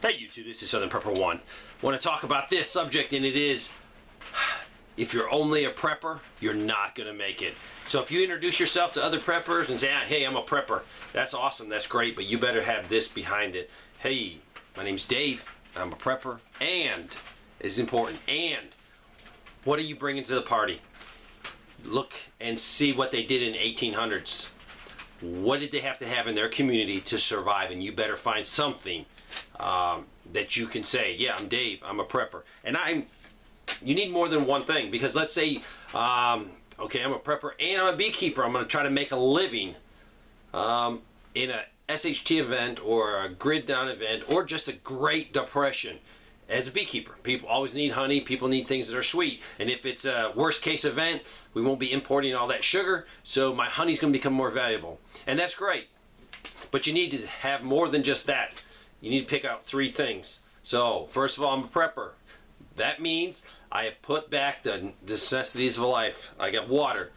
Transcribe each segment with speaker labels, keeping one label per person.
Speaker 1: Hey YouTube, this is Southern Prepper 1. I want to talk about this subject, and it is, if you're only a prepper, you're not going to make it. So if you introduce yourself to other preppers and say, hey, I'm a prepper, that's awesome, that's great, but you better have this behind it. Hey, my name's Dave, I'm a prepper, and, it's important, and, what are you bringing to the party? Look and see what they did in the 1800s. What did they have to have in their community to survive? And you better find something that you can say, yeah, I'm Dave, I'm a prepper. And you need more than one thing, because let's say, okay, I'm a prepper and I'm a beekeeper. I'm going to try to make a living in a SHT event or a grid down event or just a Great Depression. As a beekeeper, people always need honey, people need things that are sweet. And if it's a worst case event, we won't be importing all that sugar, so my honey's going to become more valuable. And that's great. But you need to have more than just that. You need to pick out three things. So, first of all, I'm a prepper. That means I have put back the necessities of life. I got water,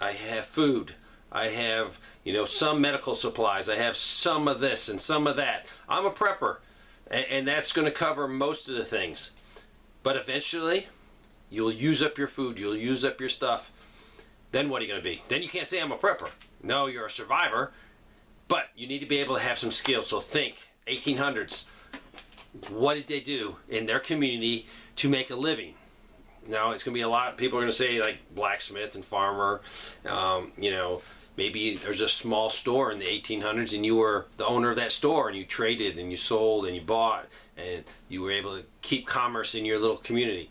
Speaker 1: I have food, I have, some medical supplies, I have some of this and some of that. I'm a prepper. And that's going to cover most of the things. But eventually, you'll use up your food, you'll use up your stuff. Then what are you going to be? Then you can't say I'm a prepper. No, you're a survivor. But you need to be able to have some skills. So think, 1800s. What did they do in their community to make a living? Now, it's going to be a lot of people are going to say, like, blacksmith and farmer, maybe there's a small store in the 1800s and you were the owner of that store and you traded and you sold and you bought and you were able to keep commerce in your little community.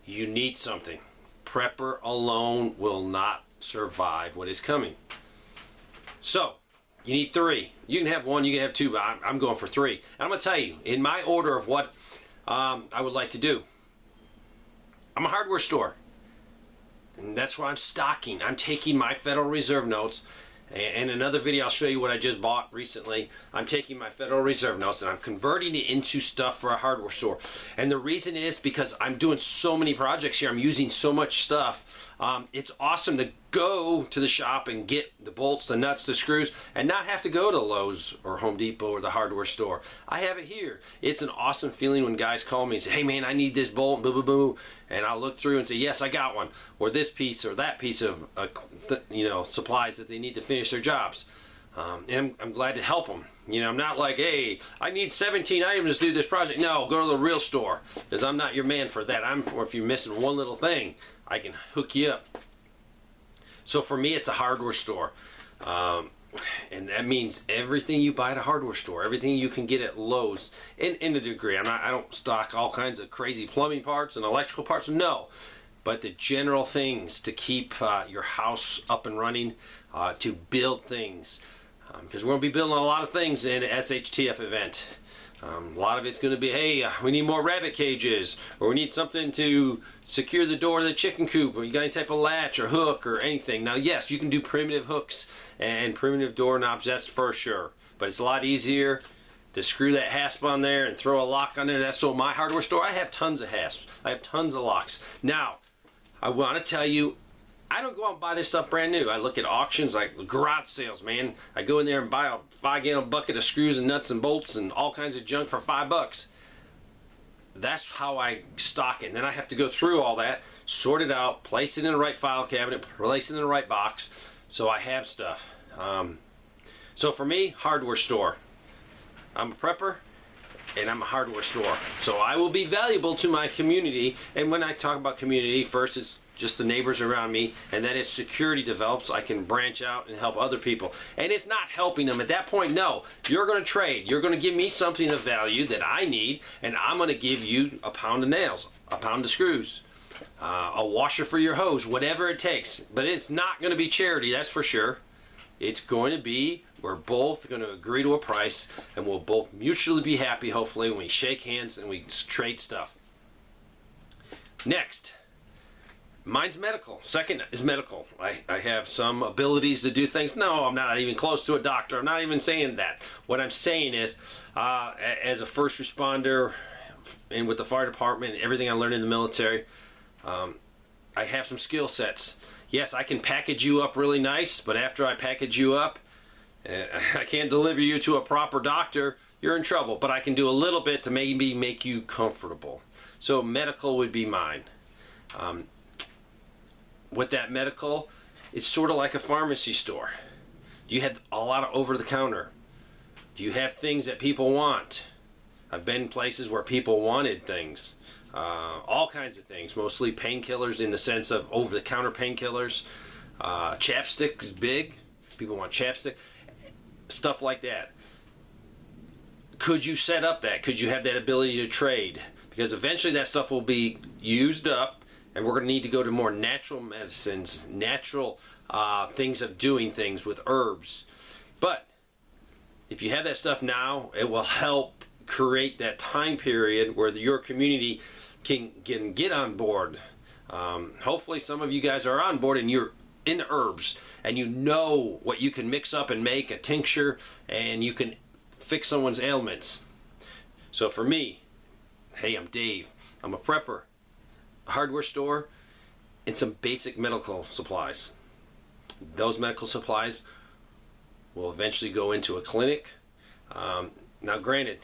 Speaker 1: You need something. Prepper alone will not survive what is coming. So, you need three. You can have one, you can have two, but I'm going for three. And I'm going to tell you, in my order of what I would like to do, I'm a hardware store. And that's where I'm stocking. I'm taking my Federal Reserve notes, and another video I'll show you what I just bought recently. I'm taking my Federal Reserve notes and I'm converting it into stuff for a hardware store. And the reason is because I'm doing so many projects here. I'm using so much stuff. It's awesome to go to the shop and get the bolts, the nuts, the screws, and not have to go to Lowe's or Home Depot or the hardware store. I have it here. It's an awesome feeling when guys call me and say, hey man, I need this bolt, boo boo boo, and I'll look through and say, yes, I got one, or this piece or that piece of supplies that they need to finish their jobs. And I'm glad to help them. I'm not like, hey, I need 17 items to do this project. No, go to the real store, because I'm not your man for that. I'm for if you're missing one little thing, I can hook you up. So for me, it's a hardware store. And that means everything you buy at a hardware store, everything you can get at Lowe's, in a degree. I don't stock all kinds of crazy plumbing parts and electrical parts, no. But the general things to keep your house up and running, to build things. Because we're going to be building a lot of things in an SHTF event. A lot of it's going to be, hey, we need more rabbit cages, or we need something to secure the door of the chicken coop, or you got any type of latch or hook or anything. Now, yes, you can do primitive hooks and primitive doorknobs, that's for sure. But it's a lot easier to screw that hasp on there and throw a lock on there. That's so my hardware store, I have tons of hasps. I have tons of locks. Now, I want to tell you, I don't go out and buy this stuff brand new. I look at auctions, like garage sales, man. I go in there and buy a 5-gallon bucket of screws and nuts and bolts and all kinds of junk for $5. That's how I stock it. And then I have to go through all that, sort it out, place it in the right file cabinet, place it in the right box, so I have stuff. So for me, hardware store. I'm a prepper and I'm a hardware store. So I will be valuable to my community. And when I talk about community, first it's just the neighbors around me, and then as security develops, I can branch out and help other people. And it's not helping them at that point. No, you're going to trade. You're going to give me something of value that I need, and I'm going to give you a pound of nails, a pound of screws, a washer for your hose, whatever it takes. But it's not going to be charity, that's for sure. It's going to be, we're both going to agree to a price, and we'll both mutually be happy, hopefully, when we shake hands and we trade stuff. Next. Mine's medical. Second is medical. I have some abilities to do things. No, I'm not even close to a doctor. I'm not even saying that. What I'm saying is, as a first responder and with the fire department and everything I learned in the military, I have some skill sets. Yes, I can package you up really nice, but after I package you up I can't deliver you to a proper doctor, you're in trouble, but I can do a little bit to maybe make you comfortable. So medical would be mine. With that medical, it's sort of like a pharmacy store. You have a lot of over-the-counter. Do you have things that people want? I've been places where people wanted things. All kinds of things, mostly painkillers in the sense of over-the-counter painkillers. Chapstick is big. People want chapstick. Stuff like that. Could you set up that? Could you have that ability to trade? Because eventually that stuff will be used up, and we're going to need to go to more natural medicines, natural things of doing things with herbs. But if you have that stuff now, it will help create that time period where your community can get on board. Hopefully some of you guys are on board and you're in herbs and you know what you can mix up and make a tincture, and you can fix someone's ailments. So for me, hey, I'm Dave. I'm a prepper, a hardware store, and some basic medical supplies. Those medical supplies will eventually go into a clinic. Now granted,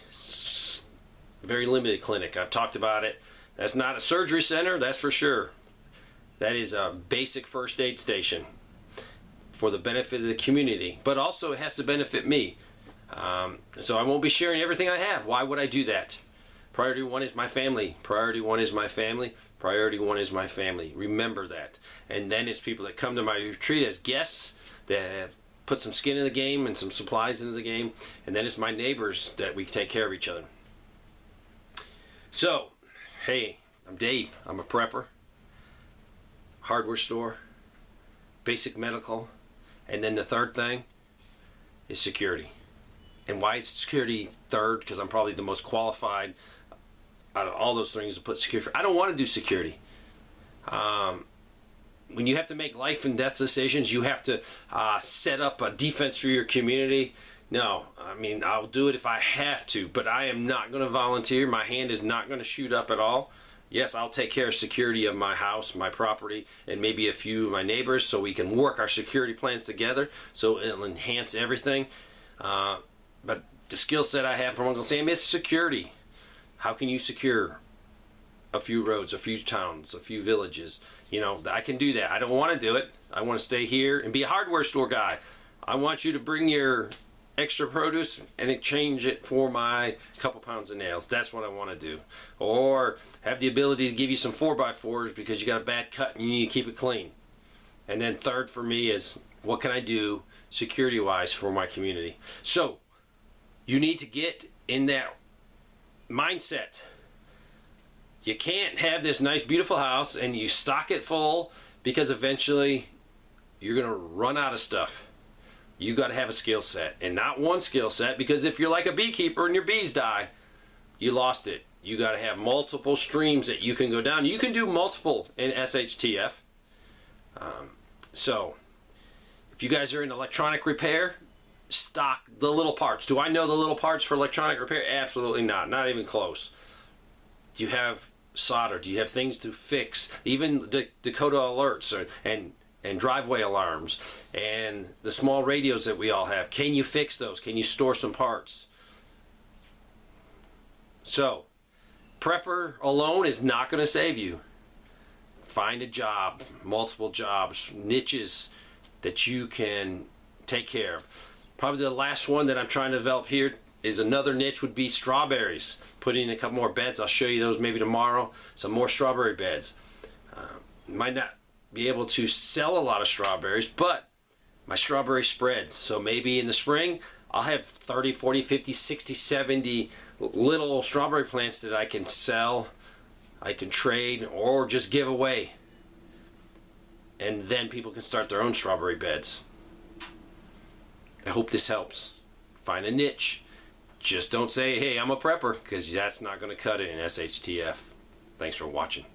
Speaker 1: very limited clinic. I've talked about it. That's not a surgery center, that's for sure. That is a basic first aid station for the benefit of the community, but also it has to benefit me. So I won't be sharing everything I have. Why would I do that? Priority one is my family. Priority one is my family. Priority one is my family. Remember that. And then it's people that come to my retreat as guests that have put some skin in the game and some supplies into the game. And then it's my neighbors that we take care of each other. So, hey, I'm Dave. I'm a prepper, hardware store, basic medical, and then the third thing is security. And why is security third? Because I'm probably the most qualified out of all those things to put security. I don't want to do security. When you have to make life and death decisions, you have to set up a defense for your community. No, I mean, I'll do it if I have to, but I am not going to volunteer. My hand is not going to shoot up at all. Yes, I'll take care of security of my house, my property, and maybe a few of my neighbors so we can work our security plans together so it'll enhance everything. But the skill set I have from Uncle Sam is security. How can you secure a few roads, a few towns, a few villages? You know, I can do that. I don't want to do it. I want to stay here and be a hardware store guy. I want you to bring your extra produce and exchange it for my couple pounds of nails. That's what I want to do. Or have the ability to give you some 4x4s because you got a bad cut and you need to keep it clean. And then third for me is, what can I do security wise for my community? So you need to get in that mindset. You can't have this nice beautiful house and you stock it full, because eventually you're going to run out of stuff. You got to have a skill set, and not one skill set, because if you're like a beekeeper and your bees die, you lost it. You got to have multiple streams that you can go down. You can do multiple in SHTF. So if you guys are in electronic repair, stock the little parts. Do I know the little parts for electronic repair? Absolutely not. Not even close. Do you have solder? Do you have things to fix? Even the Dakota alerts and driveway alarms and the small radios that we all have. Can you fix those? Can you store some parts? So, prepper alone is not going to save you. Find a job, multiple jobs, niches that you can take care of. Probably the last one that I'm trying to develop here is another niche would be strawberries. Put in a couple more beds. I'll show you those maybe tomorrow. Some more strawberry beds. Might not be able to sell a lot of strawberries, but my strawberry spread. So maybe in the spring I'll have 30, 40, 50, 60, 70 little strawberry plants that I can sell, I can trade, or just give away. And then people can start their own strawberry beds. I hope this helps. Find a niche. Just don't say, hey, I'm a prepper, because that's not going to cut it in SHTF. Thanks for watching.